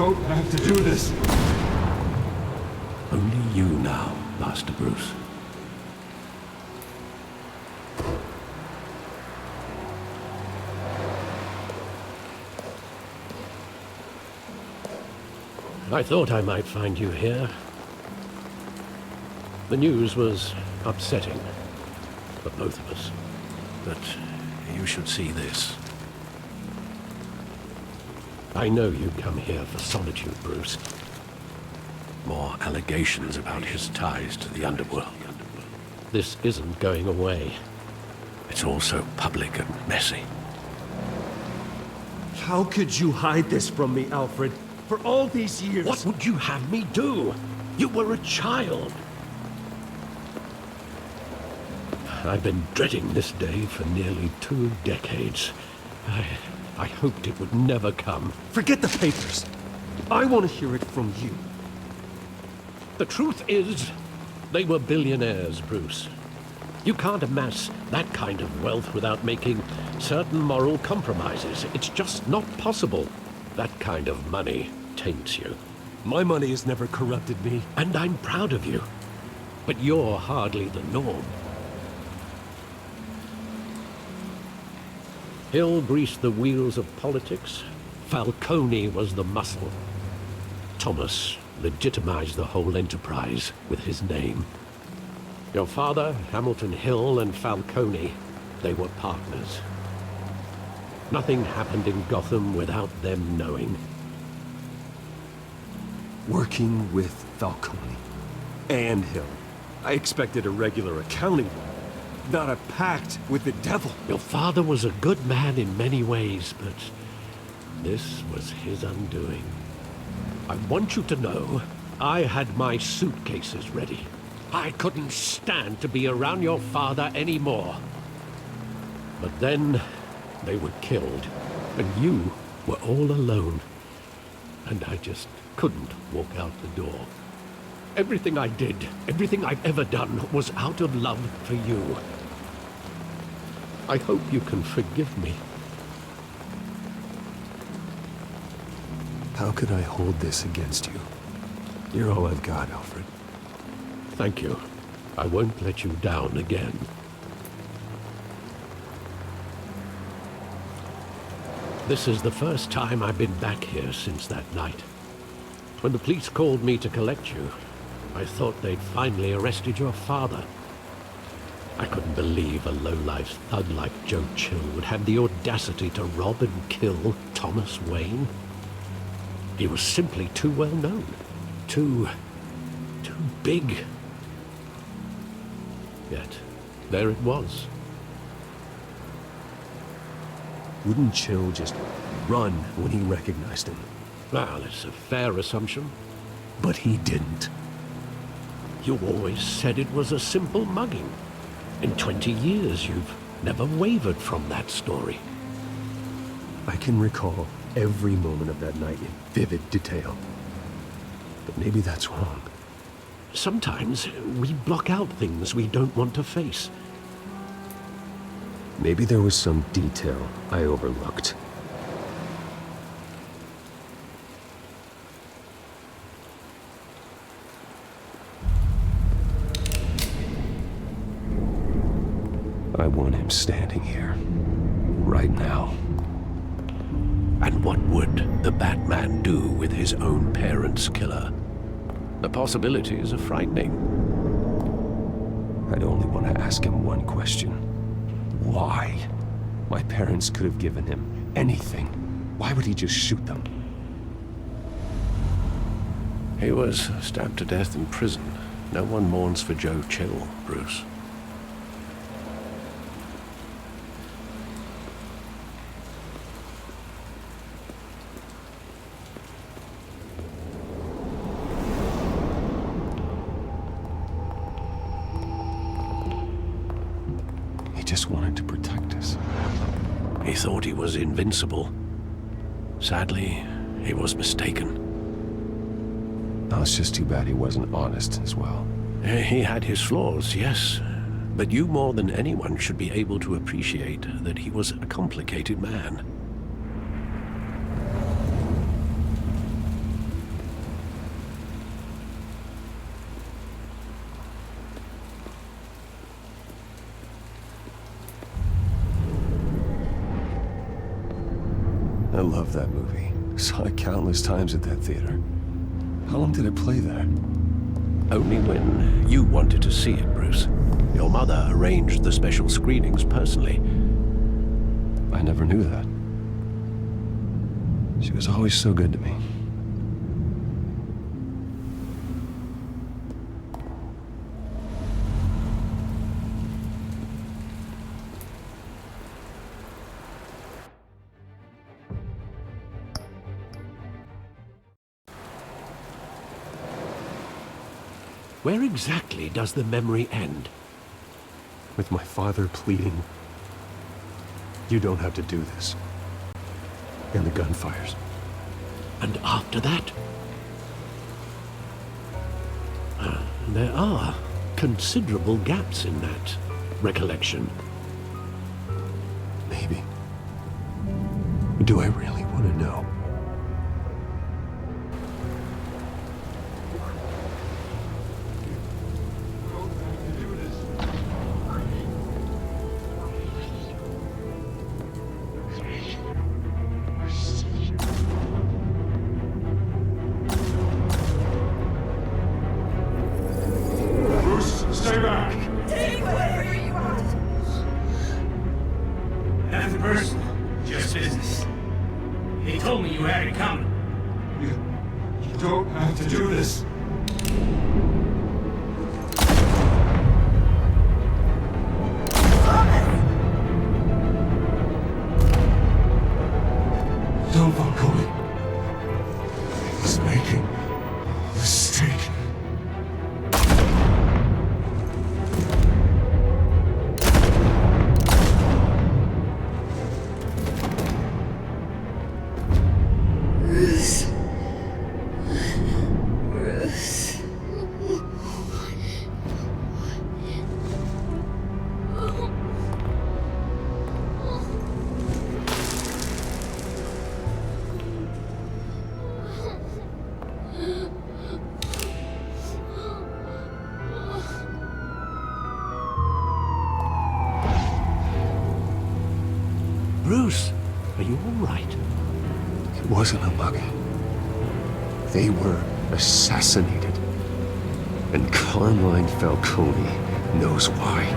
don't have to do this. Only you now, Master Bruce. I thought I might find you here. The news was upsetting for both of us. But you should see this. I know you come here for solitude, Bruce. More allegations about his ties to the underworld. This isn't going away. It's all so public and messy. How could you hide this from me, Alfred? For all these years... What would you have me do? You were a child. I've been dreading this day for nearly 2 decades. I hoped it would never come. Forget the papers. I want to hear it from you. The truth is, they were billionaires, Bruce. You can't amass that kind of wealth without making certain moral compromises. It's just not possible. That kind of money taints you. My money has never corrupted me. And I'm proud of you. But you're hardly the norm. Hill greased the wheels of politics. Falcone was the muscle. Thomas legitimized the whole enterprise with his name. Your father, Hamilton Hill, and Falcone, they were partners. Nothing happened in Gotham without them knowing. Working with Falcone and Hill. I expected a regular accounting, not a pact with the devil. Your father was a good man in many ways, but this was his undoing. I want you to know, I had my suitcases ready. I couldn't stand to be around your father anymore. But then, they were killed, and you were all alone. And I just couldn't walk out the door. Everything I did, everything I've ever done, was out of love for you. I hope you can forgive me. How could I hold this against you? You're all I've got, Alfred. Thank you. I won't let you down again. This is the first time I've been back here since that night. When the police called me to collect you, I thought they'd finally arrested your father. I couldn't believe a low-life thug like Joe Chill would have the audacity to rob and kill Thomas Wayne. He was simply too well known. Too big. Yet, there it was. Wouldn't Chill just run when he recognized him? Well, it's a fair assumption. But he didn't. You always said it was a simple mugging. In 20 years, you've never wavered from that story. I can recall every moment of that night in vivid detail. But maybe that's wrong. Sometimes we block out things we don't want to face. Maybe there was some detail I overlooked. I want him standing here, right now. And what would the Batman do with his own parents' killer? The possibilities are frightening. I'd only want to ask him one question. Why? My parents could have given him anything. Why would he just shoot them? He was stabbed to death in prison. No one mourns for Joe Chill, Bruce. Just wanted to protect us. He thought he was invincible. Sadly, he was mistaken. Oh, it's just too bad he wasn't honest as well. He had his flaws, yes. But you more than anyone should be able to appreciate that he was a complicated man. love that movie. Saw it countless times at that theater. How long did it play there? Only when you wanted to see it, Bruce. Your mother arranged the special screenings personally. I never knew that. She was always so good to me. Where exactly does the memory end? With my father pleading, "You don't have to do this." And the gunfires. And after that? There are considerable gaps in that recollection. Maybe. Do I really want to know? Stay back! Take whatever you want. Nothing personal, just business. He told me you had it coming. You don't have to do this. Don't Falcone. He's making a mistake. Bruce, are you all right? It wasn't a mugging. They were assassinated. And Carmine Falcone knows why.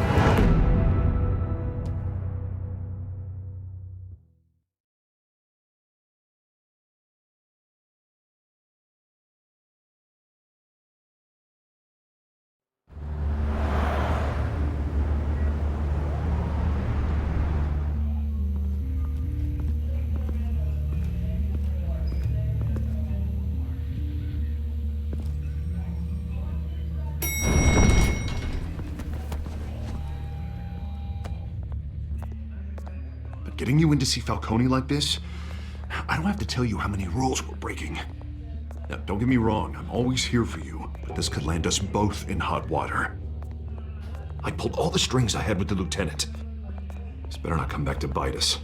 Getting you in to see Falcone like this, I don't have to tell you how many rules we're breaking. Now, don't get me wrong, I'm always here for you, but this could land us both in hot water. I pulled all the strings I had with the lieutenant. This better not come back to bite us.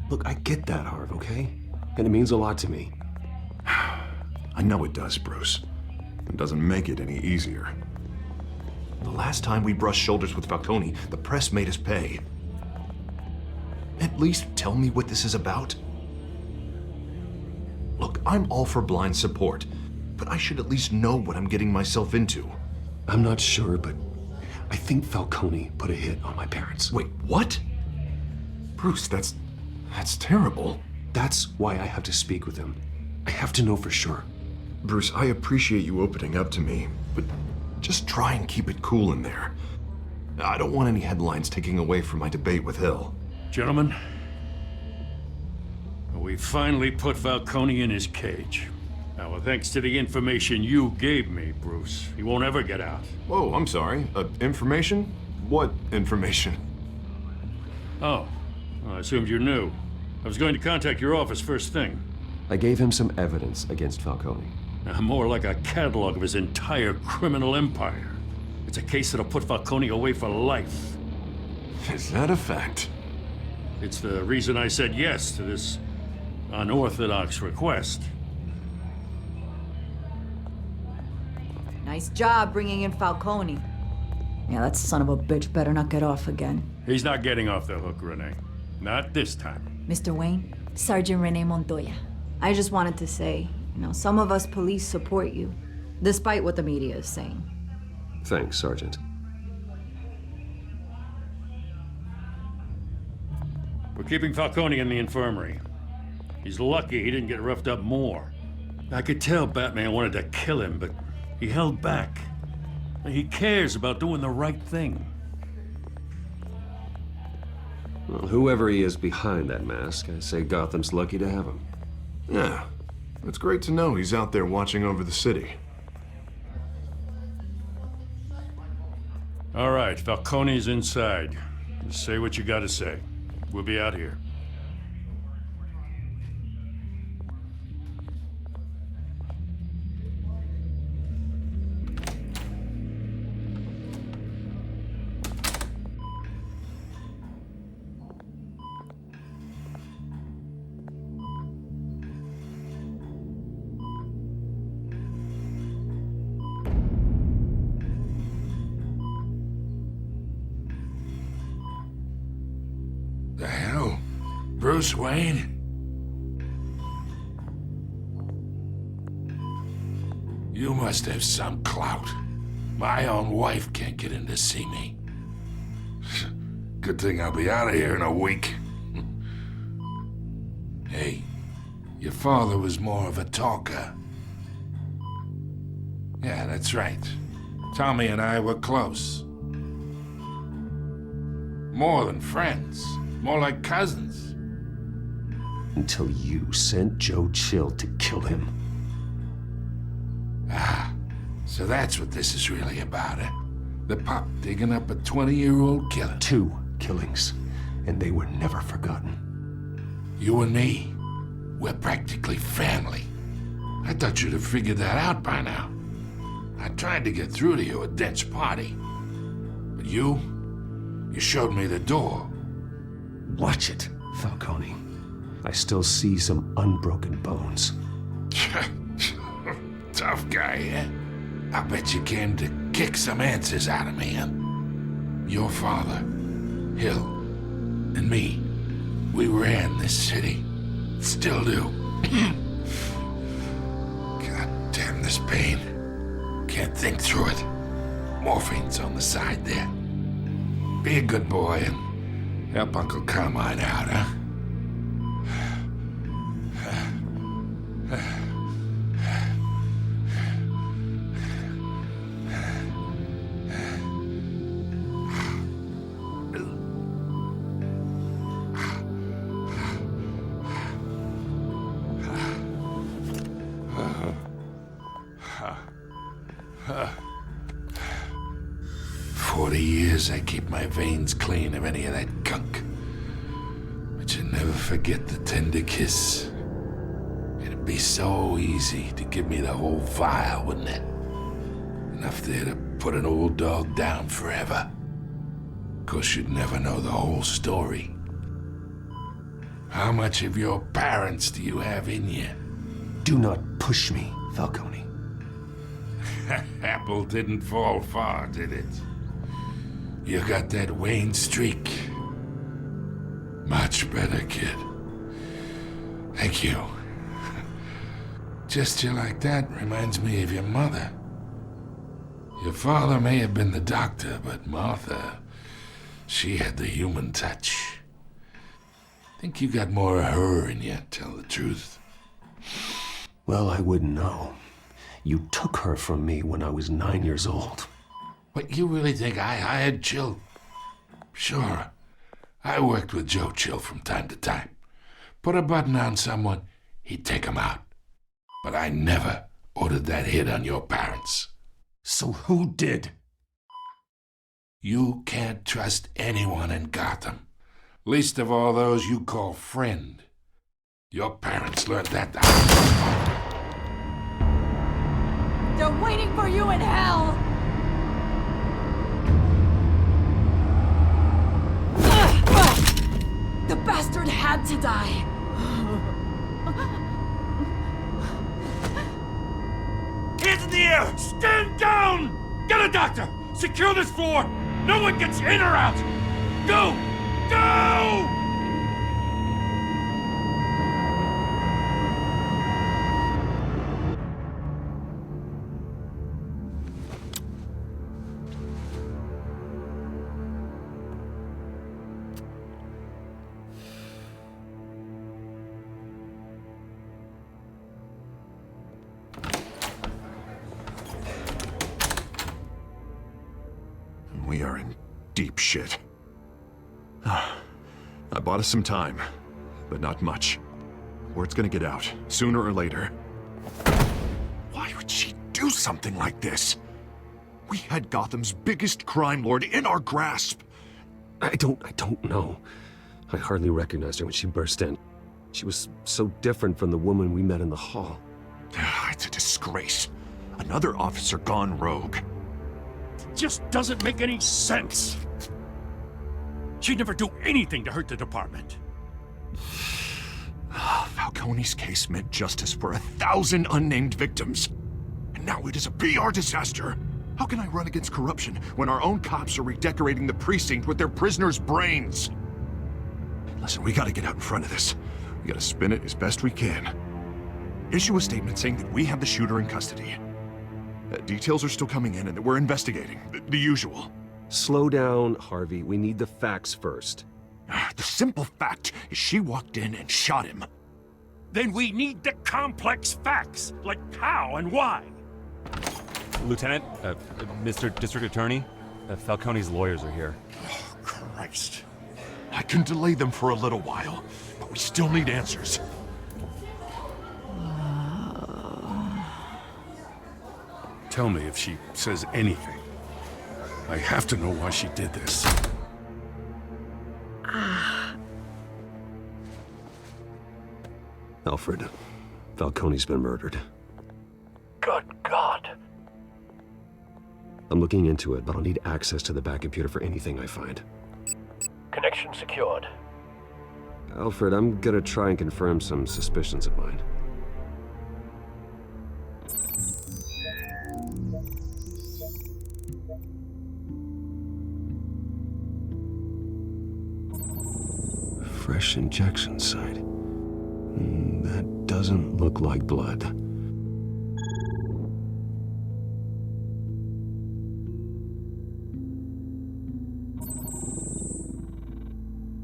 Look, I get that, Harv, okay? And it means a lot to me. I know it does, Bruce. It doesn't make it any easier. The last time we brushed shoulders with Falcone, the press made us pay. At least tell me what this is about. Look, I'm all for blind support, but I should at least know what I'm getting myself into. I'm not sure, but I think Falcone put a hit on my parents. Wait, what? Bruce, that's terrible. That's why I have to speak with him. I have to know for sure. Bruce, I appreciate you opening up to me, but just try and keep it cool in there. I don't want any headlines taking away from my debate with Hill. Gentlemen, we finally put Falcone in his cage. Now, thanks to the information you gave me, Bruce, he won't ever get out. Whoa, I'm sorry. Information? What information? Oh, well, I assumed you knew. I was going to contact your office first thing. I gave him some evidence against Falcone. More like a catalog of his entire criminal empire. It's a case that'll put Falcone away for life. Is that a fact? It's the reason I said yes to this unorthodox request. Nice job bringing in Falcone. Yeah, that son of a bitch better not get off again. He's not getting off the hook, Renee. Not this time. Mr. Wayne, Sergeant Renee Montoya. I just wanted to say, some of us police support you, despite what the media is saying. Thanks, Sergeant. We're keeping Falcone in the infirmary. He's lucky he didn't get roughed up more. I could tell Batman wanted to kill him, but he held back. He cares about doing the right thing. Well, whoever he is behind that mask, I say Gotham's lucky to have him. Yeah, it's great to know he's out there watching over the city. All right, Falcone's inside. Just say what you gotta say. We'll be out here. The hell? Bruce Wayne? You must have some clout. My own wife can't get in to see me. Good thing I'll be out of here in a week. Hey, your father was more of a talker. Yeah, that's right. Tommy and I were close. More than friends. More like cousins. Until you sent Joe Chill to kill him. Ah, so that's what this is really about, eh? The pup digging up a 20-year-old killer. 2 killings, and they were never forgotten. You and me, we're practically family. I thought you'd have figured that out by now. I tried to get through to you at Dent's party. But you showed me the door. Watch it, Falcone. I still see some unbroken bones. Tough guy, eh? I bet you came to kick some answers out of me, huh? Your father, Hill, and me, we ran this city. Still do. God damn this pain. Can't think through it. Morphine's on the side there. Be a good boy and help Uncle Carmine out, huh? I keep my veins clean of any of that gunk. But you never forget the tender kiss. It'd be so easy to give me the whole vial, wouldn't it? Enough there to put an old dog down forever. 'Course you'd never know the whole story. How much of your parents do you have in you? Do not push me, Falcone. Apple didn't fall far, did it? You got that Wayne streak. Much better, kid. Thank you. Gesture like that reminds me of your mother. Your father may have been the doctor, but Martha, she had the human touch. Think you got more of her in you, tell the truth. Well, I wouldn't know. You took her from me when I was 9 years old. What, you really think I hired Chill? Sure. I worked with Joe Chill from time to time. Put a button on someone, he'd take him out. But I never ordered that hit on your parents. So who did? You can't trust anyone in Gotham. Least of all those you call friend. Your parents learned that the They're waiting for you in hell! The bastard had to die! Hands in the air! Stand down! Get a doctor! Secure this floor! No one gets in or out! Go! Go! We are in deep shit. I bought us some time, but not much. Word's gonna get out, sooner or later. Why would she do something like this? We had Gotham's biggest crime lord in our grasp. I don't know. I hardly recognized her when she burst in. She was so different from the woman we met in the hall. It's a disgrace. Another officer gone rogue. Just doesn't make any sense. She'd never do anything to hurt the department. Falcone's case meant justice for 1,000 unnamed victims. And now it is a PR disaster. How can I run against corruption when our own cops are redecorating the precinct with their prisoners' brains? Listen, we gotta get out in front of this. We gotta spin it as best we can. Issue a statement saying that we have the shooter in custody. Details are still coming in and that we're investigating. The usual. Slow down, Harvey. We need the facts first. The simple fact is she walked in and shot him. Then we need the complex facts, like how and why. Lieutenant, Mr. District Attorney, Falcone's lawyers are here. Oh, Christ. I can delay them for a little while, but we still need answers. Tell me if she says anything. I have to know why she did this. Alfred, Falcone's been murdered. Good God. I'm looking into it, but I'll need access to the back computer for anything I find. Connection secured. Alfred, I'm gonna try and confirm some suspicions of mine. Fresh injection site. That doesn't look like blood.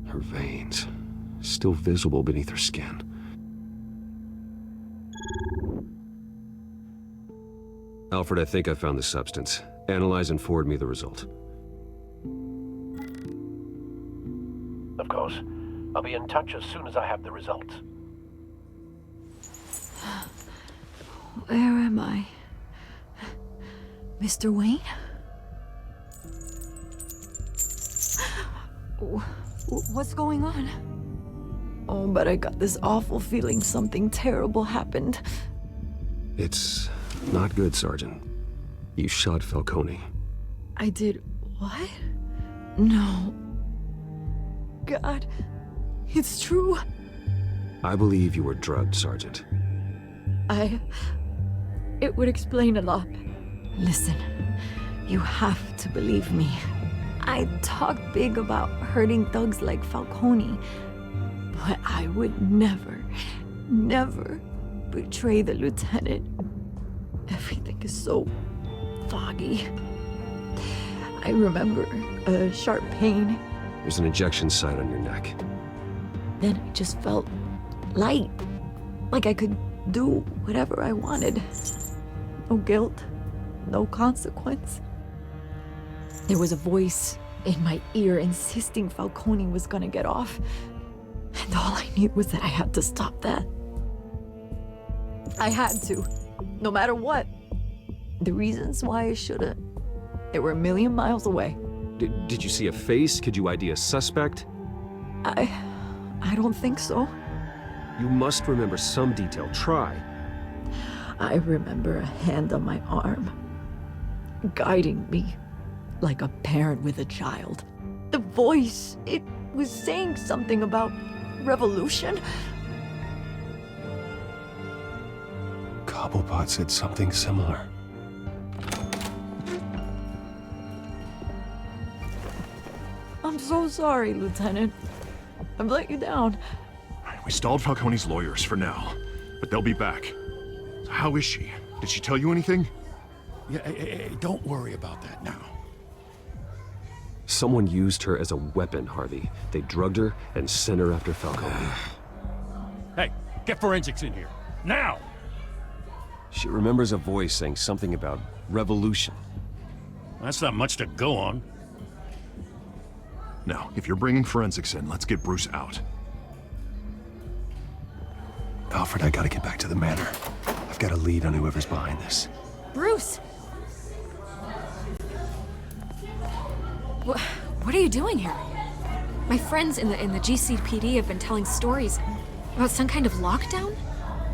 Her veins, still visible beneath her skin. Alfred, I think I found the substance. Analyze and forward me the result. Of course. I'll be in touch as soon as I have the results. Where am I? Mr. Wayne? What's going on? Oh, but I got this awful feeling something terrible happened. It's not good, Sergeant. You shot Falcone. I did what? No. God, it's true. I believe you were drugged, Sergeant. It would explain a lot. Listen, you have to believe me. I talk big about hurting thugs like Falcone, but I would never betray the lieutenant. Everything is so foggy. I remember a sharp pain. There's an injection site on your neck. Then I just felt light, like I could do whatever I wanted. No guilt, no consequence. There was a voice in my ear insisting Falcone was gonna get off. And all I knew was that I had to stop that. I had to, no matter what. The reasons why I shouldn't, they were a million miles away. Did you see a face? Could you ID a suspect? I don't think so. You must remember some detail. Try. I remember a hand on my arm, guiding me like a parent with a child. The voice, it was saying something about revolution. Cobblepot said something similar. I'm so sorry, Lieutenant. I've let you down. We stalled Falcone's lawyers for now, but they'll be back. How is she? Did she tell you anything? Yeah, hey, don't worry about that now. Someone used her as a weapon, Harvey. They drugged her and sent her after Falcone. Hey, get forensics in here. Now! She remembers a voice saying something about revolution. That's not much to go on. Now, if you're bringing forensics in, let's get Bruce out. Alfred, I gotta get back to the manor. I've got a lead on whoever's behind this. Bruce! What are you doing here? My friends in the GCPD have been telling stories about some kind of lockdown?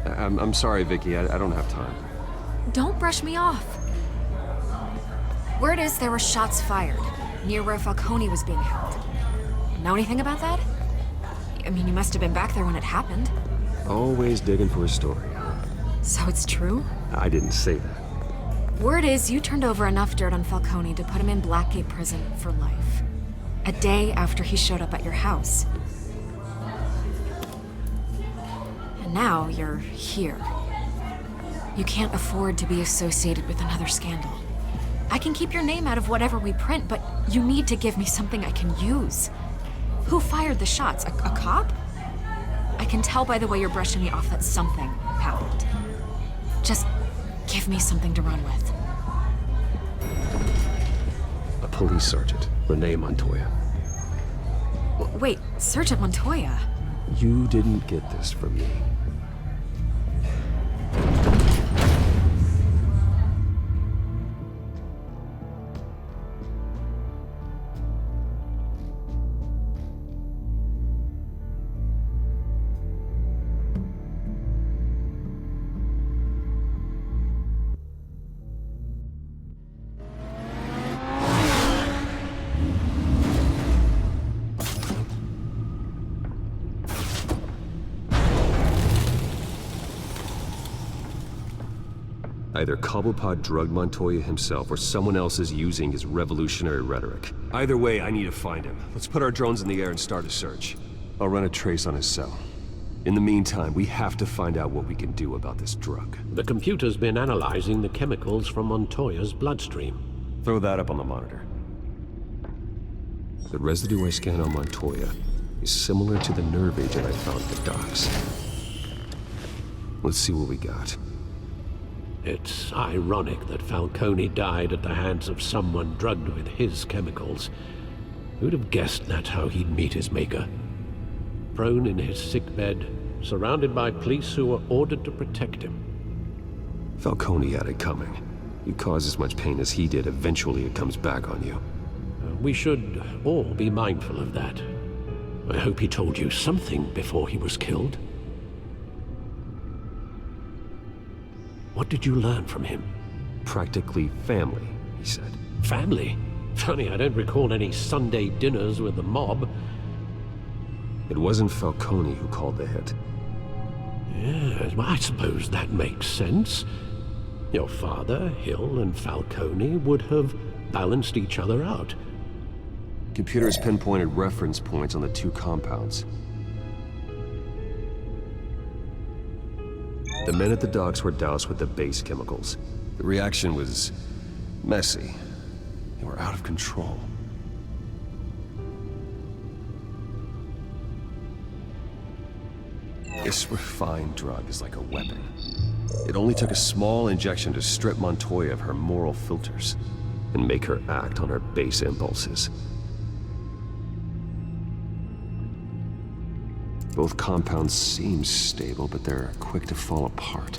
I'm sorry, Vicky. I don't have time. Don't brush me off. Word is there were shots fired near where Falcone was being held. Know anything about that? I mean, you must have been back there when it happened. Always digging for a story. So it's true? I didn't say that. Word is you turned over enough dirt on Falcone to put him in Blackgate Prison for life. A day after he showed up at your house. And now you're here. You can't afford to be associated with another scandal. I can keep your name out of whatever we print, but you need to give me something I can use. Who fired the shots? A cop? I can tell by the way you're brushing me off that something happened. Just give me something to run with. A police sergeant, Renee Montoya. Wait, Sergeant Montoya? You didn't get this from me. Either Cobblepot drugged Montoya himself, or someone else is using his revolutionary rhetoric. Either way, I need to find him. Let's put our drones in the air and start a search. I'll run a trace on his cell. In the meantime, we have to find out what we can do about this drug. The computer's been analyzing the chemicals from Montoya's bloodstream. Throw that up on the monitor. The residue I scan on Montoya is similar to the nerve agent I found at the docks. Let's see what we got. It's ironic that Falcone died at the hands of someone drugged with his chemicals. Who'd have guessed that's how he'd meet his maker? Prone in his sickbed, surrounded by police who were ordered to protect him. Falcone had it coming. You cause as much pain as he did, eventually it comes back on you. We should all be mindful of that. I hope he told you something before he was killed. What did you learn from him? Practically family, he said. Family? Funny, I don't recall any Sunday dinners with the mob. It wasn't Falcone who called the hit. Yes, well, I suppose that makes sense. Your father, Hill, and Falcone would have balanced each other out. Computers pinpointed reference points on the two compounds. The men at the docks were doused with the base chemicals. The reaction was messy. They were out of control. This refined drug is like a weapon. It only took a small injection to strip Montoya of her moral filters and make her act on her base impulses. Both compounds seem stable, but they're quick to fall apart.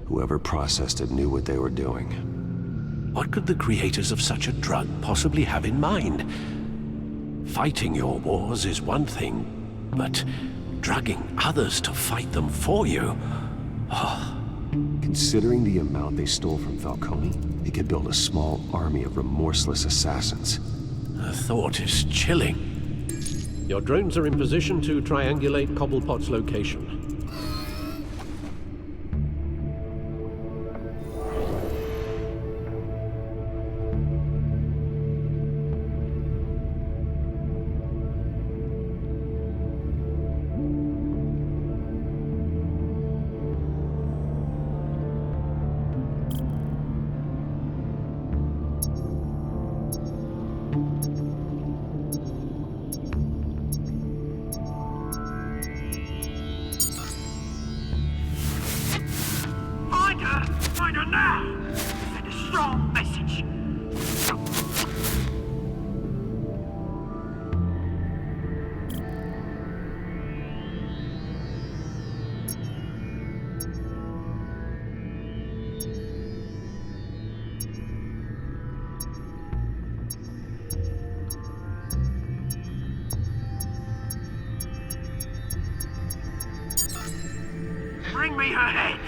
Whoever processed it knew what they were doing. What could the creators of such a drug possibly have in mind? Fighting your wars is one thing, but drugging others to fight them for you? Considering the amount they stole from Falcone, they could build a small army of remorseless assassins. The thought is chilling. Your drones are in position to triangulate Cobblepot's location. Bring me her head!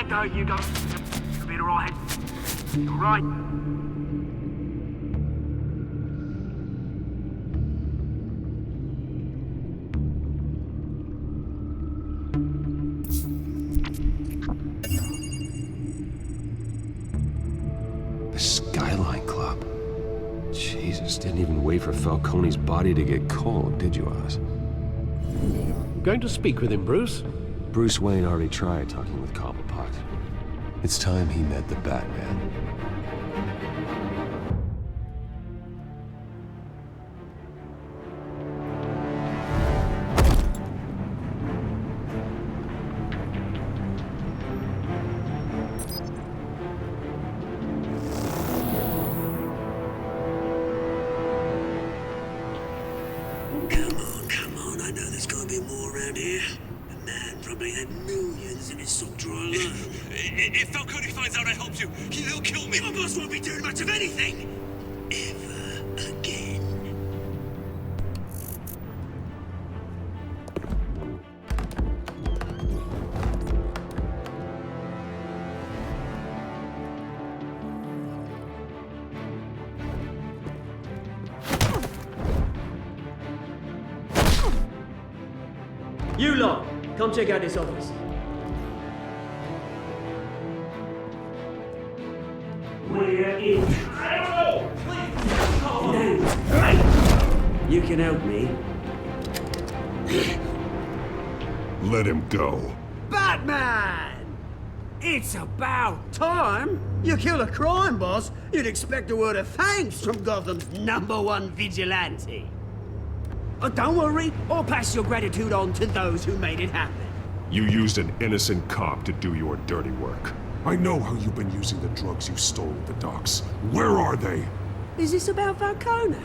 There you go. You'll be alright. You're right. The Skyline Club. Jesus, didn't even wait for Falcone's body to get cold, did you, Oz? Going to speak with him, Bruce? Bruce Wayne already tried talking with Cobblepot. It's time he met the Batman. Come on, I know there's gotta be more around here. The man probably had millions in his sock drawer alone. If Falcone finds out I helped you, he'll kill me. Your boss won't be doing much of anything! Ever again. You lot, come check out this office. We're in trouble! You can help me. Let him go. Batman! It's about time. You kill a crime boss, you'd expect a word of thanks from Gotham's #1 vigilante. Oh, don't worry, I'll pass your gratitude on to those who made it happen. You used an innocent cop to do your dirty work. I know how you've been using the drugs you stole at the docks. Where are they? Is this about Falcone?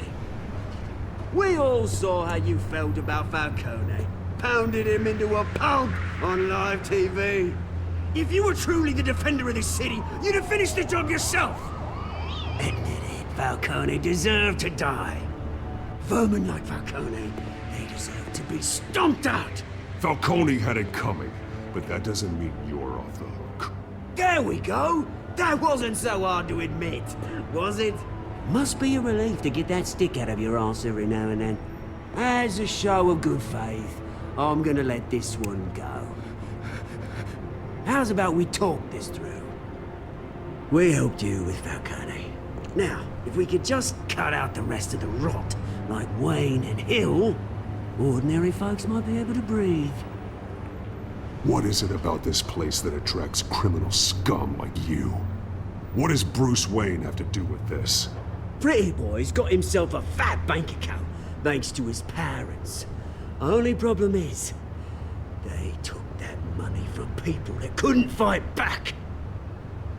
We all saw how you felt about Falcone. Pounded him into a pulp on live TV. If you were truly the defender of this city, you'd have finished the job yourself. Admit it, Falcone deserved to die. Vermin like Falcone, they deserve to be stomped out. Falcone had it coming, but that doesn't mean you're off the hook. There we go. That wasn't so hard to admit, was it? Must be a relief to get that stick out of your arse every now and then. As a show of good faith, I'm gonna let this one go. How's about we talk this through? We helped you with Falcone. Now, if we could just cut out the rest of the rot, like Wayne and Hill, ordinary folks might be able to breathe. What is it about this place that attracts criminal scum like you? What does Bruce Wayne have to do with this? Pretty Boy's got himself a fat bank account, thanks to his parents. Only problem is, they took that money from people that couldn't fight back.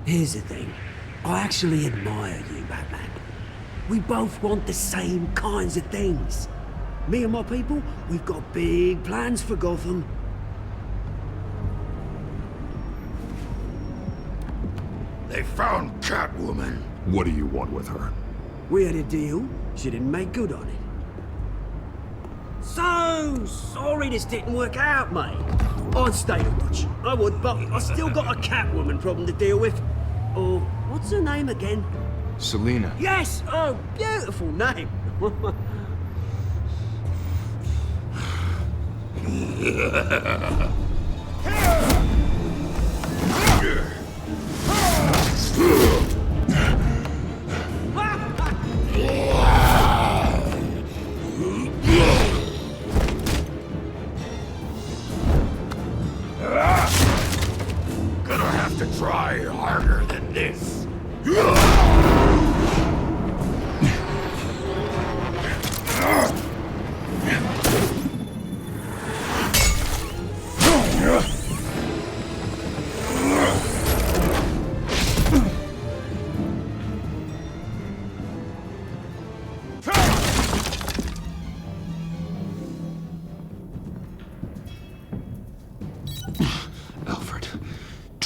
Here's the thing. I actually admire you, Batman. We both want the same kinds of things. Me and my people, we've got big plans for Gotham. They found Catwoman. What do you want with her? We had a deal. She didn't make good on it. So sorry this didn't work out, mate. I'd stay to watch. I would, but I still got a Catwoman problem to deal with. Oh, what's her name again? Selina. Yes! Oh, beautiful name.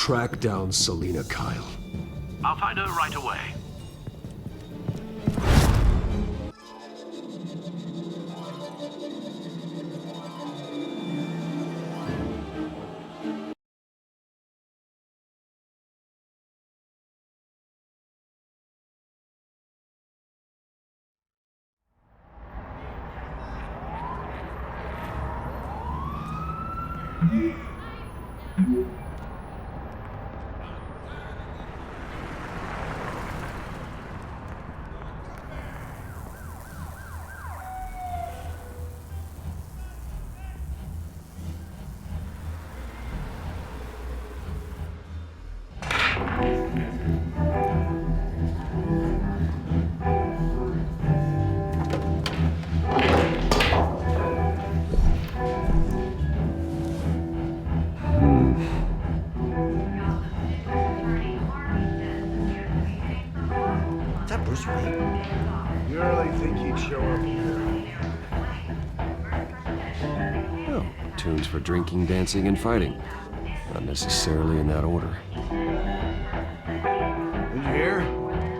track down Selina Kyle. I'll find her right away. Is that Bruce Wayne? You really think he'd show up here? Oh, tunes for drinking, dancing, and fighting. Not necessarily in that order. Did you hear?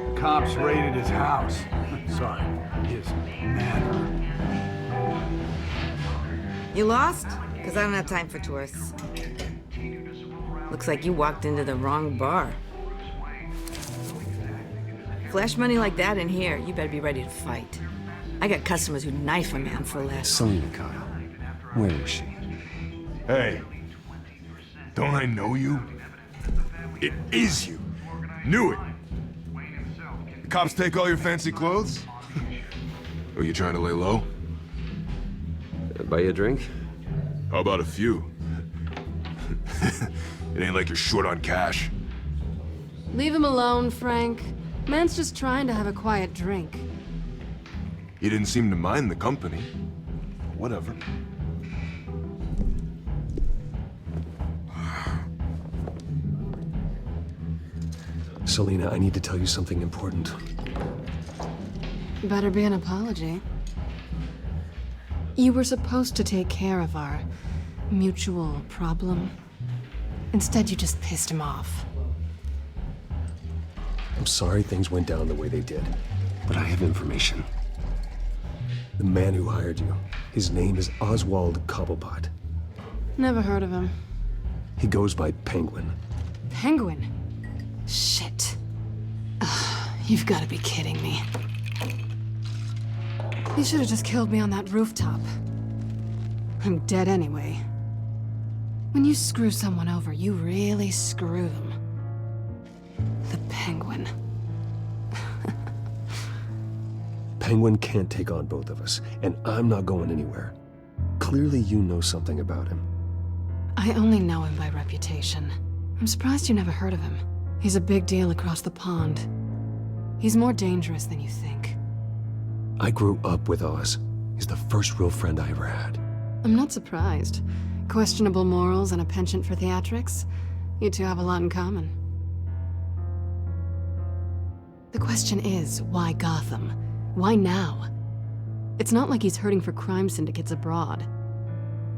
The cops raided his house. Sorry, his manor. You lost? Because I don't have time for tourists. Looks like you walked into the wrong bar. Flash money like that in here, you better be ready to fight. I got customers who'd knife a man for less. Selina Kyle. Where is she? Hey, don't I know you? It is you. Knew it. The cops take all your fancy clothes? Are you trying to lay low? Buy you a drink? How about a few? It ain't like you're short on cash. Leave him alone, Frank. Man's just trying to have a quiet drink. He didn't seem to mind the company. Whatever. Selina, I need to tell you something important. Better be an apology. You were supposed to take care of our mutual problem. Instead, you just pissed him off. I'm sorry things went down the way they did, but I have information. The man who hired you, his name is Oswald Cobblepot. Never heard of him. He goes by Penguin. Penguin? Shit. Ugh, you've got to be kidding me. You should have just killed me on that rooftop. I'm dead anyway. When you screw someone over, you really screw them. The Penguin. Penguin can't take on both of us, and I'm not going anywhere. Clearly you know something about him. I only know him by reputation. I'm surprised you never heard of him. He's a big deal across the pond. He's more dangerous than you think. I grew up with Oz. He's the first real friend I ever had. I'm not surprised. Questionable morals and a penchant for theatrics. You two have a lot in common. The question is, why Gotham? Why now? It's not like he's hurting for crime syndicates abroad.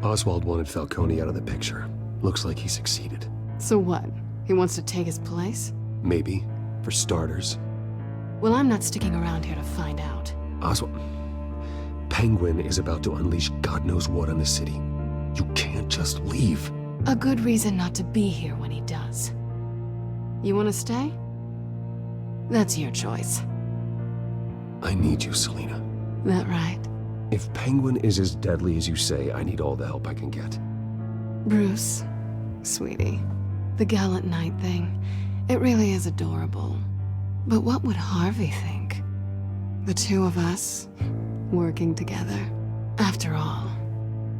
Oswald wanted Falcone out of the picture. Looks like he succeeded. So what? He wants to take his place? Maybe, for starters. Well, I'm not sticking around here to find out. Oswald... Penguin is about to unleash God knows what on the city. You can't just leave. A good reason not to be here when he does. You want to stay? That's your choice. I need you, Selina. That right? If Penguin is as deadly as you say, I need all the help I can get. Bruce, sweetie, the gallant knight thing, it really is adorable. But what would Harvey think? The two of us, working together. After all,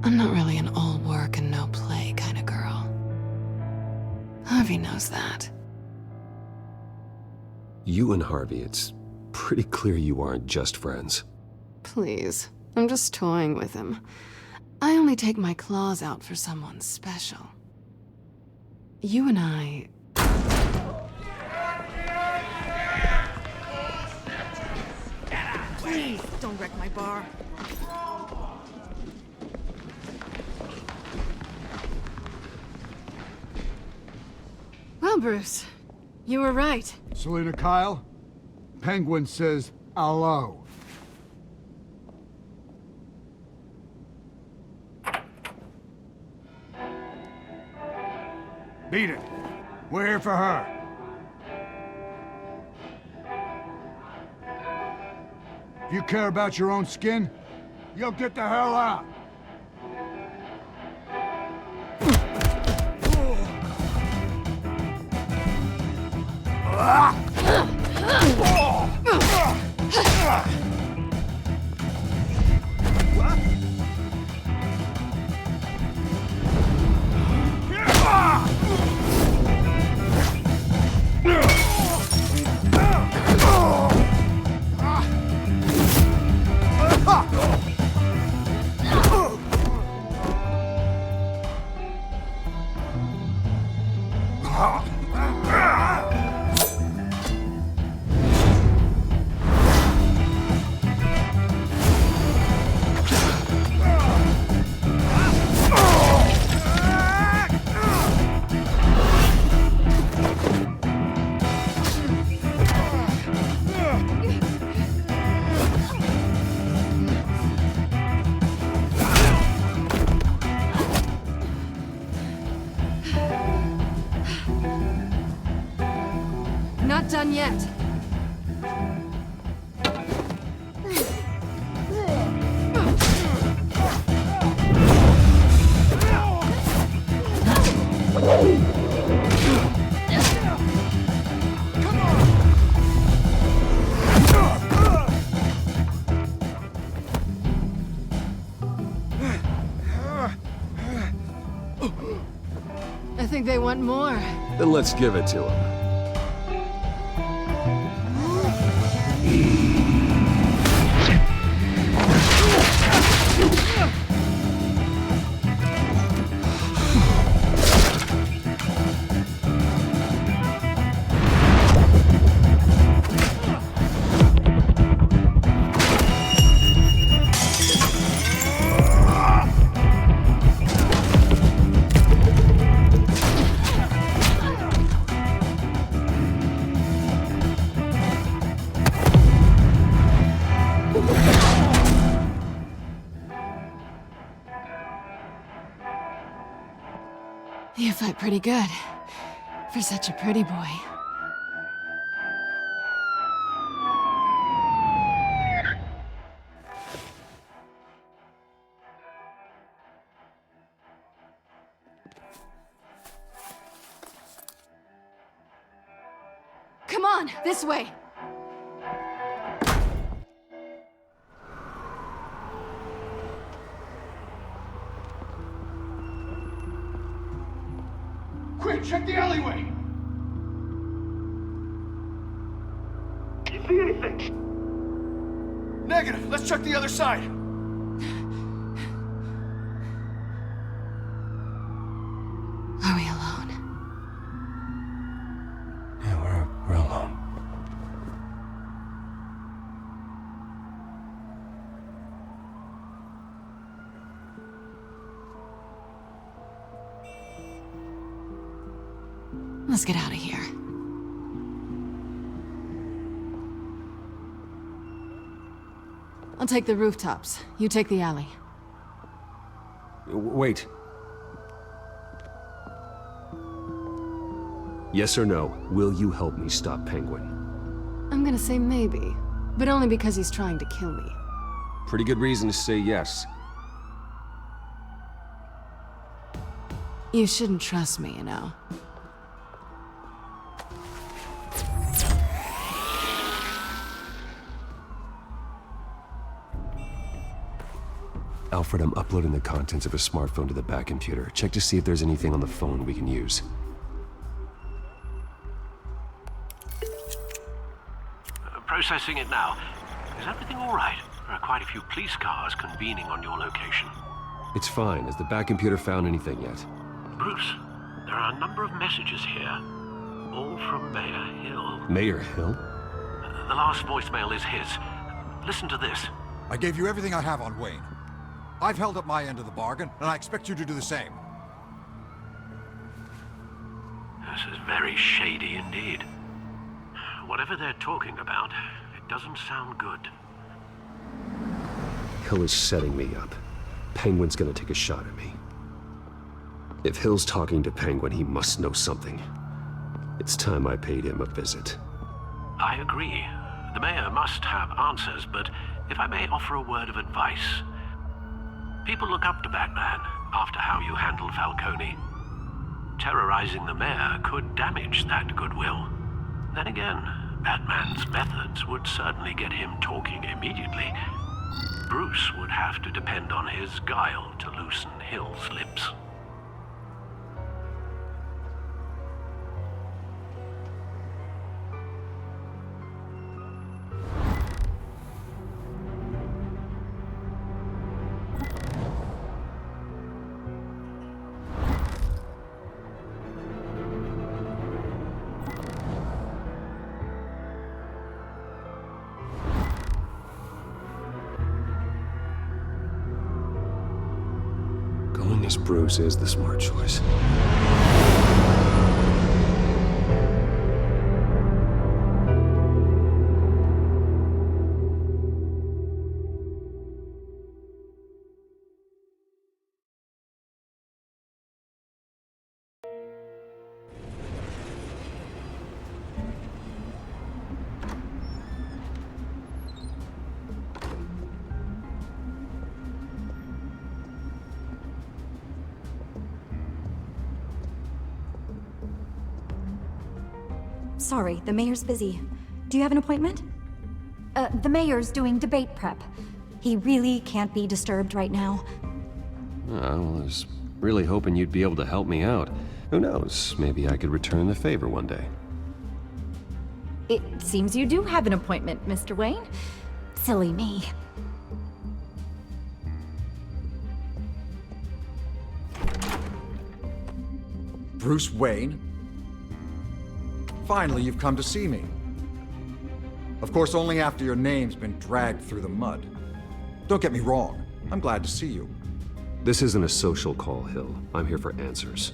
I'm not really an all work and no play kind of girl. Harvey knows that. You and Harvey, it's pretty clear you aren't just friends. Please, I'm just toying with him. I only take my claws out for someone special. You and I... Please, don't wreck my bar. Bruce. You were right. Selina Kyle? Penguin says hello. Beat it. We're here for her. If you care about your own skin, you'll get the hell out. Not done yet. I think they want more. Then let's give it to him. You fight pretty good. For such a pretty boy. Come on, this way! Quick, check the alleyway! You see anything? Negative. Let's check the other side. Are we alone? Yeah, we're alone. Let's get out of here. I'll take the rooftops. You take the alley. Wait. Yes or no, will you help me stop Penguin? I'm gonna say maybe, but only because he's trying to kill me. Pretty good reason to say yes. You shouldn't trust me, you know. Alfred, I'm uploading the contents of a smartphone to the back computer. Check to see if there's anything on the phone we can use. Processing it now. Is everything all right? There are quite a few police cars convening on your location. It's fine. Has the back computer found anything yet? Bruce, there are a number of messages here. All from Mayor Hill. Mayor Hill? The last voicemail is his. Listen to this. I gave you everything I have on Wayne. I've held up my end of the bargain, and I expect you to do the same. This is very shady indeed. Whatever they're talking about, it doesn't sound good. Hill is setting me up. Penguin's gonna take a shot at me. If Hill's talking to Penguin, he must know something. It's time I paid him a visit. I agree. The mayor must have answers, but if I may offer a word of advice. People look up to Batman after how you handled Falcone. Terrorizing the mayor could damage that goodwill. Then again, Batman's methods would certainly get him talking immediately. Bruce would have to depend on his guile to loosen Hill's lips. Going as Bruce is the smart choice. Sorry, the mayor's busy. Do you have an appointment? The mayor's doing debate prep. He really can't be disturbed right now. I was really hoping you'd be able to help me out. Who knows, maybe I could return the favor one day. It seems you do have an appointment, Mr. Wayne. Silly me. Bruce Wayne? Finally, you've come to see me. Of course, only after your name's been dragged through the mud. Don't get me wrong, I'm glad to see you. This isn't a social call, Hill. I'm here for answers.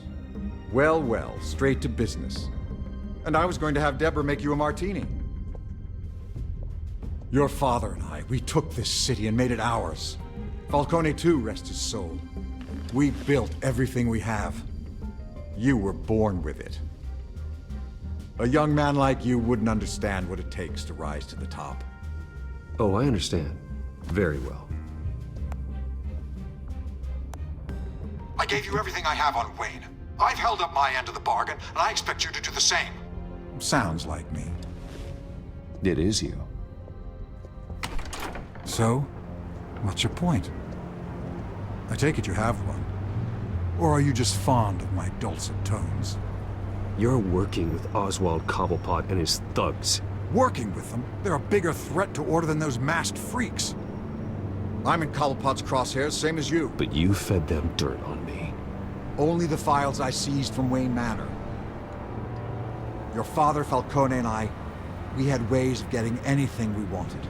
Well, well, straight to business. And I was going to have Deborah make you a martini. Your father and I, we took this city and made it ours. Falcone too, rest his soul. We built everything we have. You were born with it. A young man like you wouldn't understand what it takes to rise to the top. Oh, I understand. Very well. I gave you everything I have on Wayne. I've held up my end of the bargain, and I expect you to do the same. Sounds like me. It is you. So, what's your point? I take it you have one. Or are you just fond of my dulcet tones? You're working with Oswald Cobblepot and his thugs. Working with them? They're a bigger threat to order than those masked freaks. I'm in Cobblepot's crosshairs, same as you. But you fed them dirt on me. Only the files I seized from Wayne Manor. Your father, Falcone, and I, we had ways of getting anything we wanted.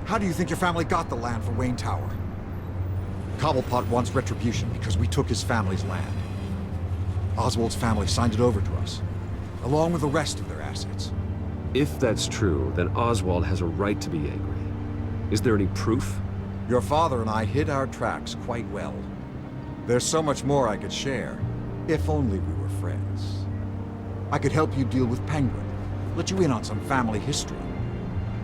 How do you think your family got the land for Wayne Tower? Cobblepot wants retribution because we took his family's land. Oswald's family signed it over to us, along with the rest of their assets. If that's true, then Oswald has a right to be angry. Is there any proof? Your father and I hid our tracks quite well. There's so much more I could share, if only we were friends. I could help you deal with Penguin, let you in on some family history.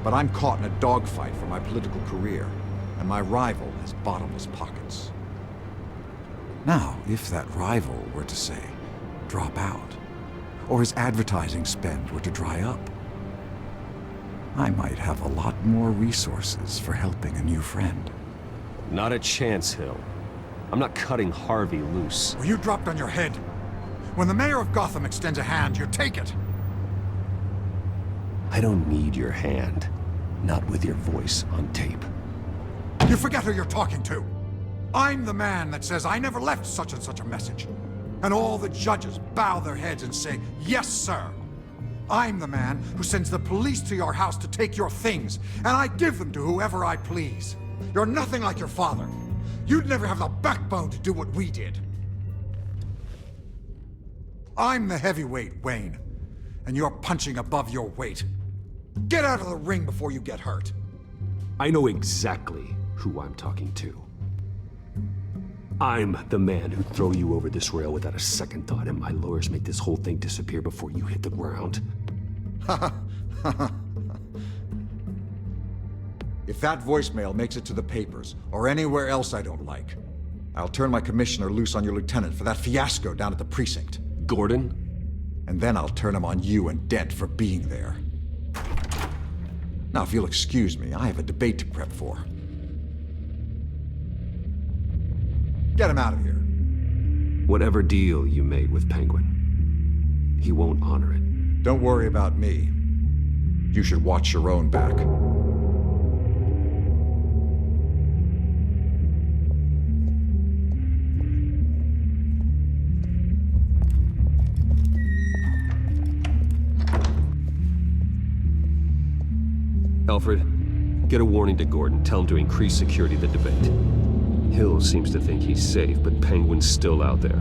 But I'm caught in a dogfight for my political career, and my rival has bottomless pockets. Now, if that rival were to say, drop out, or his advertising spend were to dry up, I might have a lot more resources for helping a new friend. Not a chance, Hill. I'm not cutting Harvey loose. Well, you dropped on your head. When the mayor of Gotham extends a hand, you take it. I don't need your hand. Not with your voice on tape. You forget who you're talking to. I'm the man that says I never left such and such a message. And all the judges bow their heads and say, yes, sir. I'm the man who sends the police to your house to take your things, and I give them to whoever I please. You're nothing like your father. You'd never have the backbone to do what we did. I'm the heavyweight, Wayne. And you're punching above your weight. Get out of the ring before you get hurt. I know exactly who I'm talking to. I'm the man who'd throw you over this rail without a second thought, and my lawyers make this whole thing disappear before you hit the ground. If that voicemail makes it to the papers, or anywhere else I don't like, I'll turn my commissioner loose on your lieutenant for that fiasco down at the precinct. Gordon? And then I'll turn him on you and Dent for being there. Now, if you'll excuse me, I have a debate to prep for. Get him out of here. Whatever deal you made with Penguin, he won't honor it. Don't worry about me. You should watch your own back. Alfred, get a warning to Gordon. Tell him to increase security at the debate. Hill seems to think he's safe, but Penguin's still out there.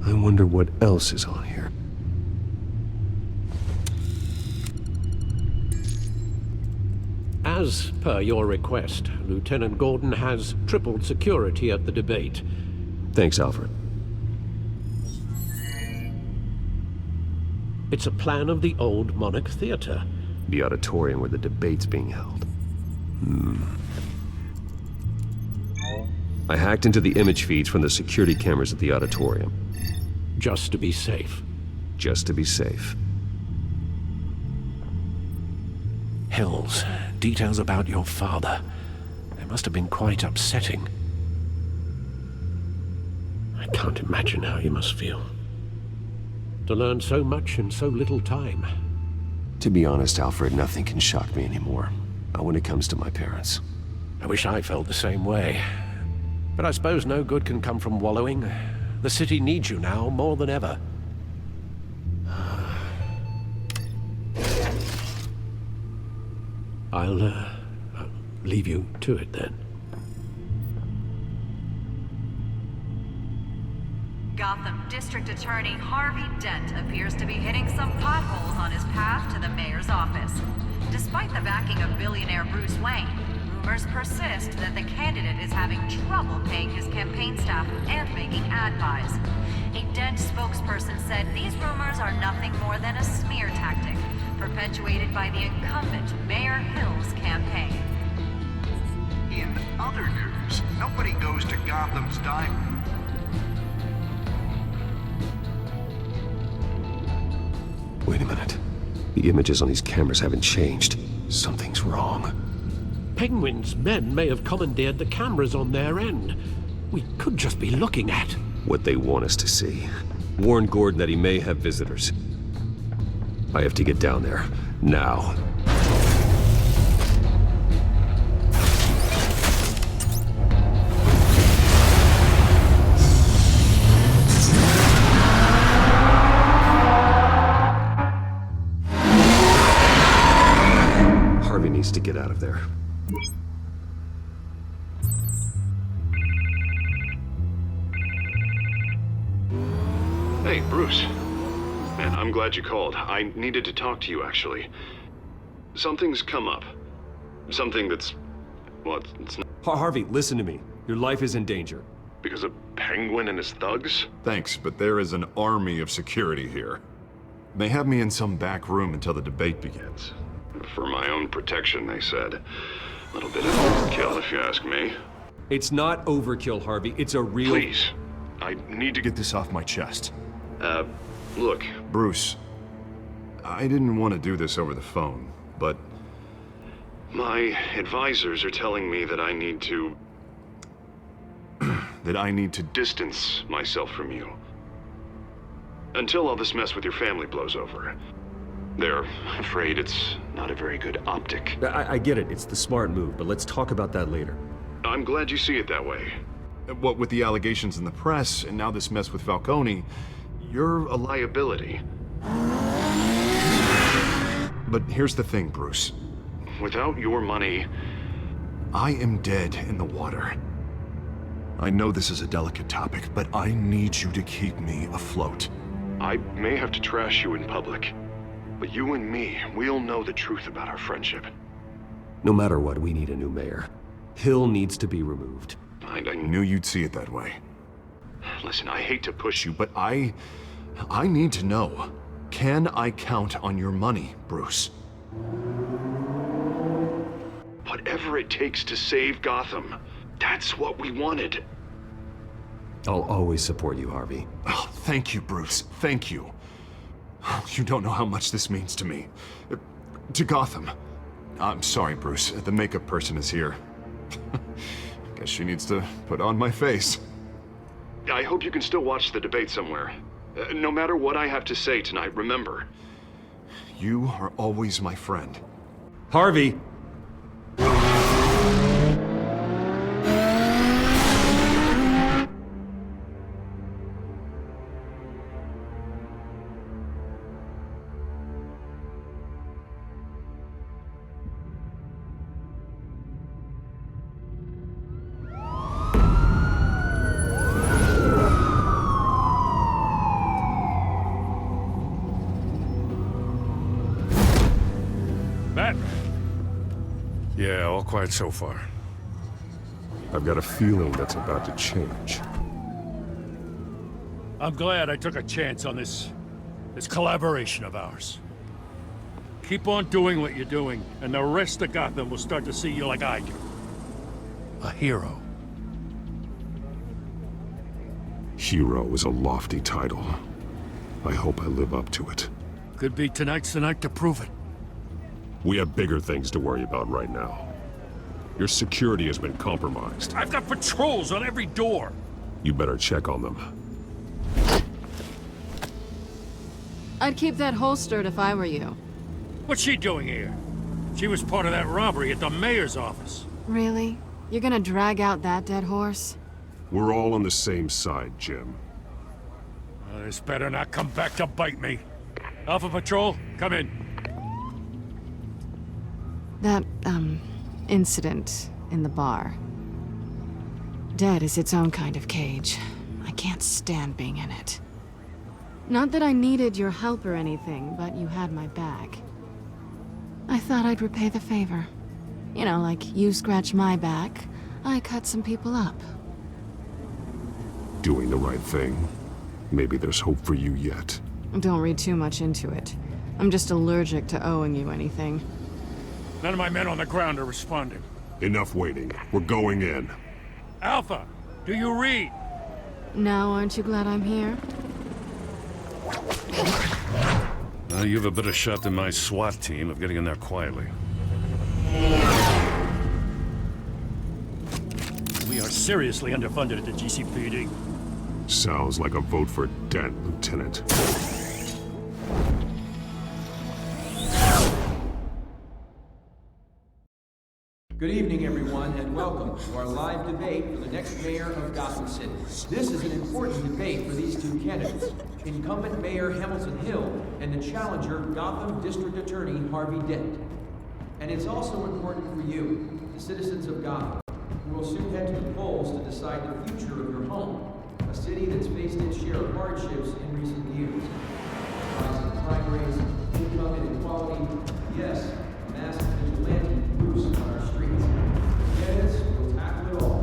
I wonder what else is on here. As per your request, Lieutenant Gordon has tripled security at the debate. Thanks, Alfred. It's a plan of the old Monarch Theater. The auditorium where the debate's being held. I hacked into the image feeds from the security cameras at the auditorium. Just to be safe. Just to be safe. Hills, details about your father. They must have been quite upsetting. I can't imagine how you must feel. To learn so much in so little time. To be honest, Alfred, nothing can shock me anymore. Not when it comes to my parents. I wish I felt the same way. But I suppose no good can come from wallowing. The city needs you now more than ever. I'll leave you to it then. Gotham District Attorney Harvey Dent appears to be hitting some potholes on his path to the mayor's office. Despite the backing of billionaire Bruce Wayne, rumors persist that the candidate is having trouble paying his campaign staff and making ad buys. A Dent spokesperson said these rumors are nothing more than a smear tactic, perpetuated by the incumbent Mayor Hill's campaign. In other news, nobody goes to Gotham's dime. Wait a minute. The images on these cameras haven't changed. Something's wrong. Penguin's men may have commandeered the cameras on their end. We could just be looking at what they want us to see. Warn Gordon that he may have visitors. I have to get down there. Now. Harvey needs to get out of there. Hey, Bruce. Man, I'm glad you called. I needed to talk to you, actually. Something's come up. Something that's... well, it's not... Harvey, listen to me. Your life is in danger. Because of Penguin and his thugs? Thanks, but there is an army of security here. They have me in some back room until the debate begins. For my own protection, they said. A little bit of overkill, if you ask me. It's not overkill, Harvey. It's a real... Please. I need to get this off my chest. Look, Bruce. I didn't want to do this over the phone, but my advisors are telling me that I need to... that I need to distance myself from you. Until all this mess with your family blows over. They're afraid it's not a very good optic. I get it, it's the smart move, but let's talk about that later. I'm glad you see it that way. What with the allegations in the press, and now this mess with Falcone, you're a liability. But here's the thing, Bruce. Without your money, I am dead in the water. I know this is a delicate topic, but I need you to keep me afloat. I may have to trash you in public, but you and me, we'll know the truth about our friendship. No matter what, we need a new mayor. Hill needs to be removed. I knew you'd see it that way. Listen, I hate to push you, but I need to know. Can I count on your money, Bruce? Whatever it takes to save Gotham, that's what we wanted. I'll always support you, Harvey. Oh, thank you, Bruce. Thank you. You don't know how much this means to me. To Gotham. I'm sorry, Bruce. The makeup person is here. Guess she needs to put on my face. I hope you can still watch the debate somewhere. No matter what I have to say tonight, remember, you are always my friend. Harvey! Yeah, all quiet so far. I've got a feeling that's about to change. I'm glad I took a chance on this collaboration of ours. Keep on doing what you're doing, and the rest of Gotham will start to see you like I do. A hero. Hero is a lofty title. I hope I live up to it. Could be tonight's the night to prove it. We have bigger things to worry about right now. Your security has been compromised. I've got patrols on every door. You better check on them. I'd keep that holstered if I were you. What's she doing here? She was part of that robbery at the mayor's office. Really? You're gonna drag out that dead horse? We're all on the same side, Jim. This better not come back to bite me. Alpha Patrol, come in. That, incident in the bar. Dead is its own kind of cage. I can't stand being in it. Not that I needed your help or anything, but you had my back. I thought I'd repay the favor. You know, like you scratch my back, I cut some people up. Doing the right thing. Maybe there's hope for you yet. Don't read too much into it. I'm just allergic to owing you anything. None of my men on the ground are responding. Enough waiting. We're going in. Alpha, do you read? Now, aren't you glad I'm here? You have a better shot than my SWAT team of getting in there quietly. We are seriously underfunded at the GCPD. Sounds like a vote for Dent, Lieutenant. Good evening, everyone, and welcome to our live debate for the next mayor of Gotham City. This is an important debate for these two candidates, incumbent Mayor Hamilton Hill and the challenger Gotham District Attorney Harvey Dent. And it's also important for you, the citizens of Gotham, who will soon head to the polls to decide the future of your home, a city that's faced its share of hardships in recent years. Rising crime rates, income inequality, yes, mass vigilante loose on our streets. Yes, we'll tackle it all.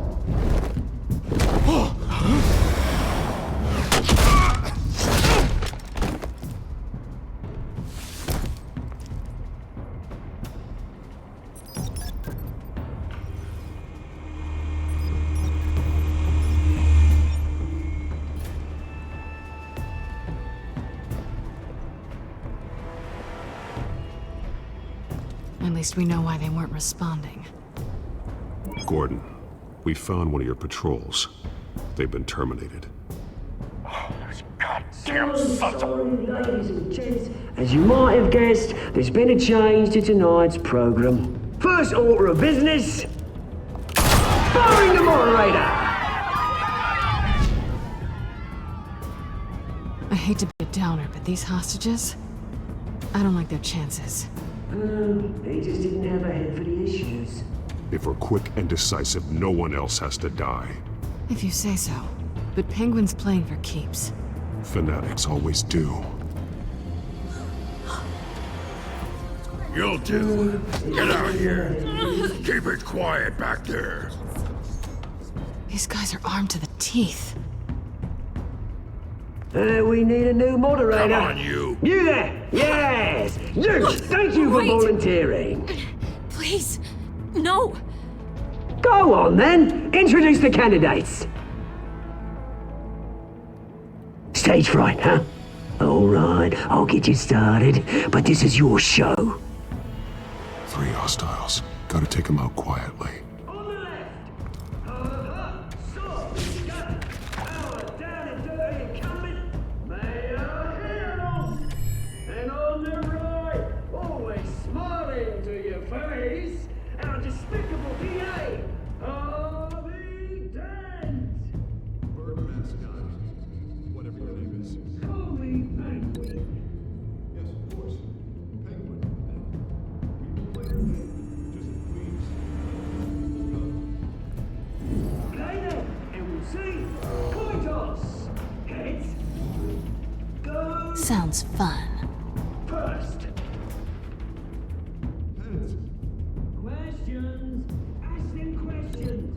least we know why they weren't responding. Gordon, we found one of your patrols. They've been terminated. Damn sons of... Ladies and gents, as you might have guessed, there's been a change to tonight's program. First order of business, firing the moderator! I hate to be a downer, but these hostages, I don't like their chances. They just didn't have a head for the issues. If we're quick and decisive, no one else has to die. If you say so. But Penguin's playing for keeps. Fanatics always do. You'll do. Get out here. Keep it quiet back there. These guys are armed to the teeth. We need a new moderator. Come on, you. You there! Yes! You! Thank you for Wait. volunteering. Please, no. Go on then. Introduce the candidates. Stage fright, huh? All right, I'll get you started, but this is your show. 3 hostiles. Gotta take them out quietly. And on the right, always smiling to your face, our despicable PA, Harvey Dent. Whatever your name is. Call me Penguin. Yes, of course. Penguin. We will play your game. Just please. Okay then, and we'll see. Coin toss. Heads. Go Sounds fun. first. Questions. Ask them questions.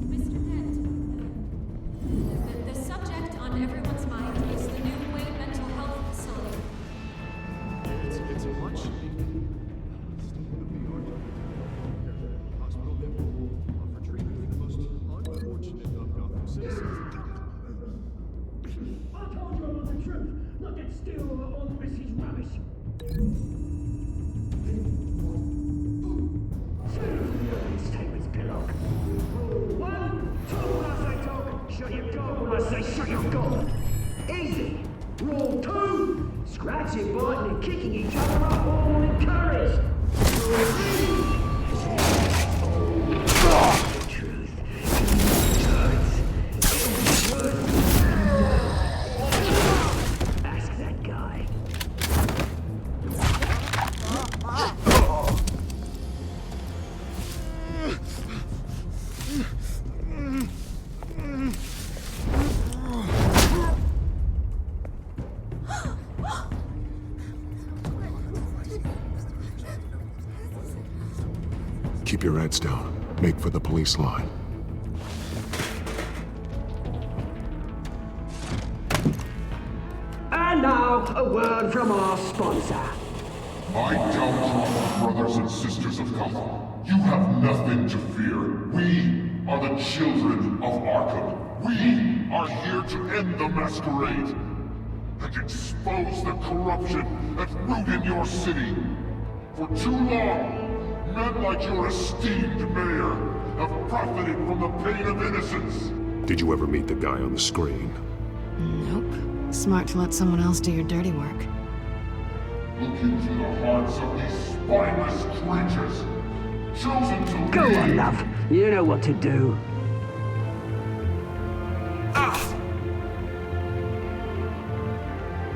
Mr. Dent, the subject on everyone's mind is the new Wayne Mental Health Facility. It's a much needed state-of-the-art hospital that will offer treatment for the most unfortunate of Gotham citizens. I told you I want the truth, not that still all this is rubbish. Statements, Pillock. Rule 1, talk when I say talk, shut your gob when I say shut your gob. Easy. Rule 2, scratching, biting and kicking each other up all encouraged. Rule 3, the truth. Ask that guy. Keep your heads down. Make for the police line. And now, a word from our sponsor. My downtrodden brothers and sisters of Gotham, you have nothing to fear. We are the children of Arkham. We are here to end the masquerade and expose the corruption that root in your city. For too long, men like your esteemed mayor have profited from the pain of innocence. Did you ever meet the guy on the screen? Nope. Smart to let someone else do your dirty work. Look into the hearts of these spineless creatures, chosen to Go lead. on, love. You know what to do.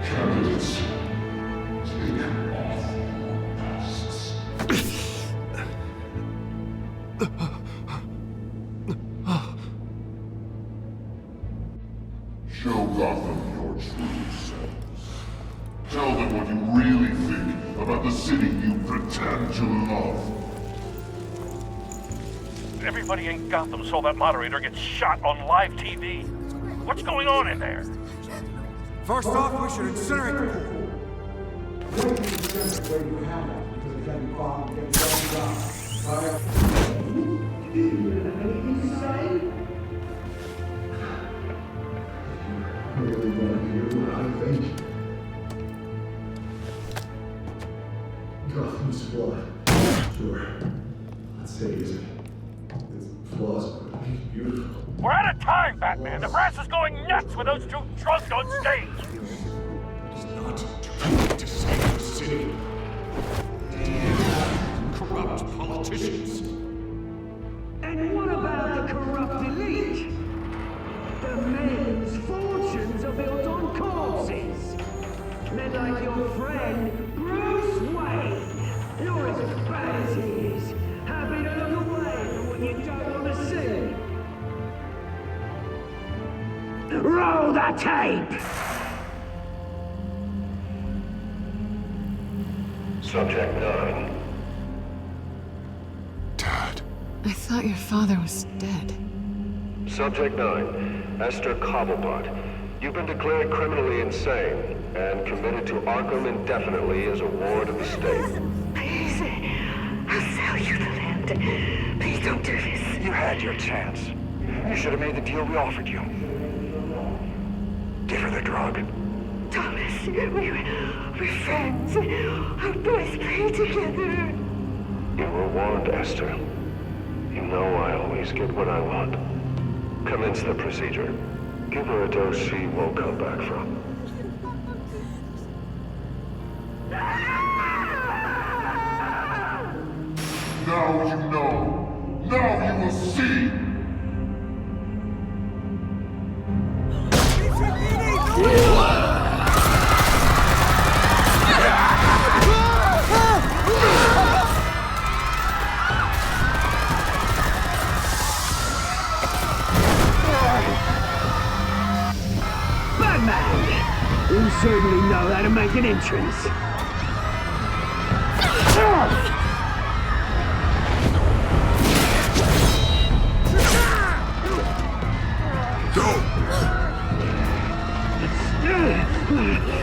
Candidates, take off your masks. Show Gotham your true selves. Tell them what you really think about the city you pretend to love. Everybody in Gotham saw that moderator get shot on live TV. What's going on in there? First off, we should incinerate the pool. flawed. Sure. Let's say it's flaws, but it's beautiful. We're out of time, Batman. The brass is going nuts with those two drunks on stage. It's not trying to save the city. Corrupt politicians. And what about the corrupt elite? The men's fortunes are built on corpses. Men like your friend, Bruce Wayne. You're as bad as he is. Happy to look away from what you don't want to see. Roll the tape! Subject 9. I thought your father was dead. Subject 9. Esther Cobblepot. You've been declared criminally insane and committed to Arkham indefinitely as a ward of the state. Please, I'll sell you the land. Please don't do this. You had your chance. You should have made the deal we offered you. Give her the drug. Thomas, we're friends. Our boys play together. You were warned, Esther. You know I always get what I want. Commence the procedure. Give her a dose she won't come back from. Now you know. Now you will see. Batman! You certainly know how to make an entrance.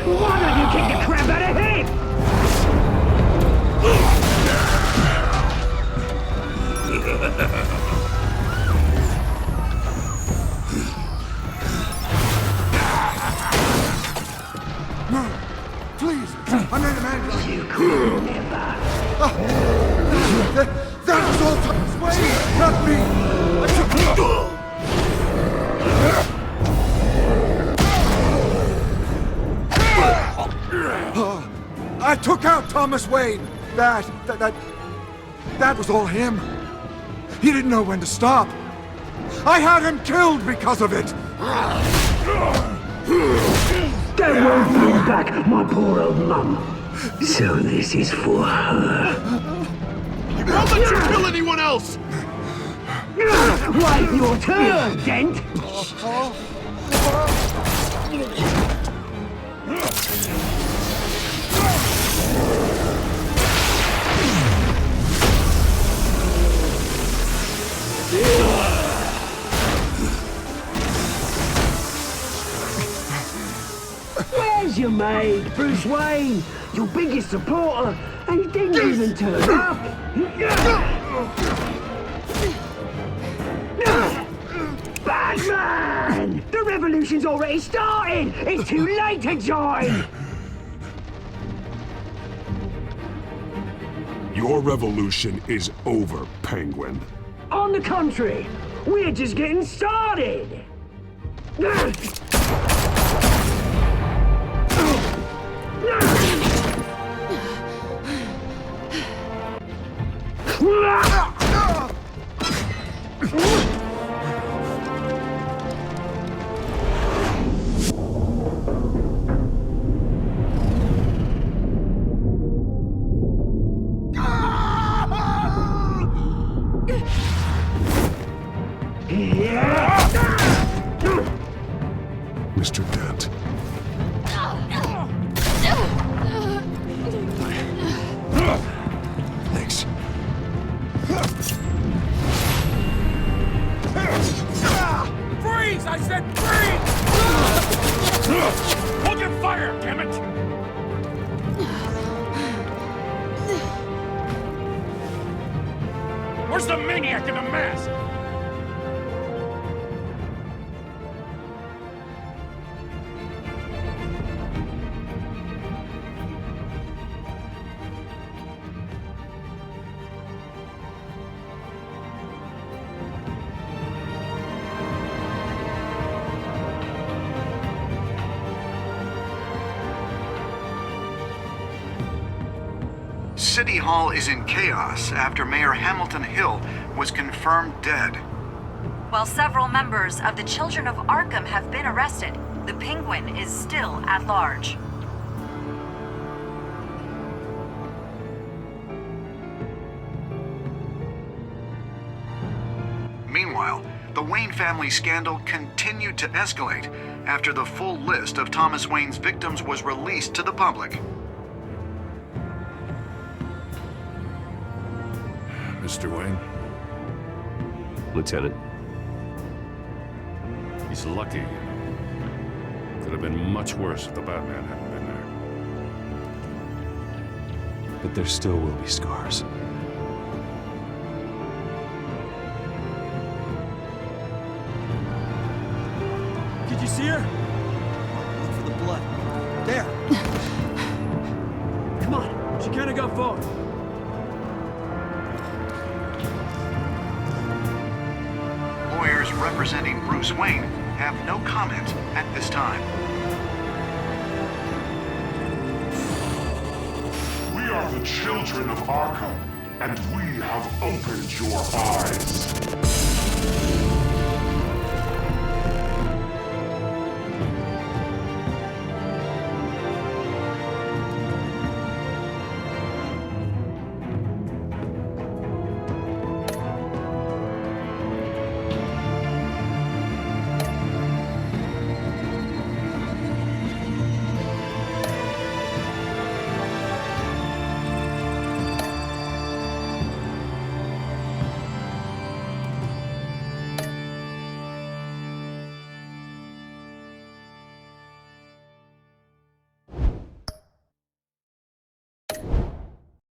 Why don't you kick the crap out of him? No, please, I'm not a man. You could never. That was all Thomas Wayne, not me. I took out Thomas Wayne. That was all him. He didn't know when to stop. I had him killed because of it. That won't bring back my poor old mum. So this is for her. I won't let you kill anyone else! Wait your turn, Dent! Where's your mate, Bruce Wayne? Your biggest supporter, and he didn't even turn up. Batman! The revolution's already started! It's too late to join! Your revolution is over, Penguin. On the contrary, we're just getting started! Mr. Dent. Thanks. Freeze! I said freeze! Hold your fire, damn it! Where's the maniac in the mask? City Hall is in chaos after Mayor Hamilton Hill was confirmed dead. While several members of the Children of Arkham have been arrested, the Penguin is still at large. Meanwhile, the Wayne family scandal continued to escalate after the full list of Thomas Wayne's victims was released to the public. Mr. Wayne? Lieutenant. He's lucky. Could have been much worse if the Batman hadn't been there. But there still will be scars. Did you see her? Look for the blood. There. Come on. She can't have gone far. Lawyers representing Bruce Wayne have no comment at this time. We are the children of Arkham, and we have opened your eyes.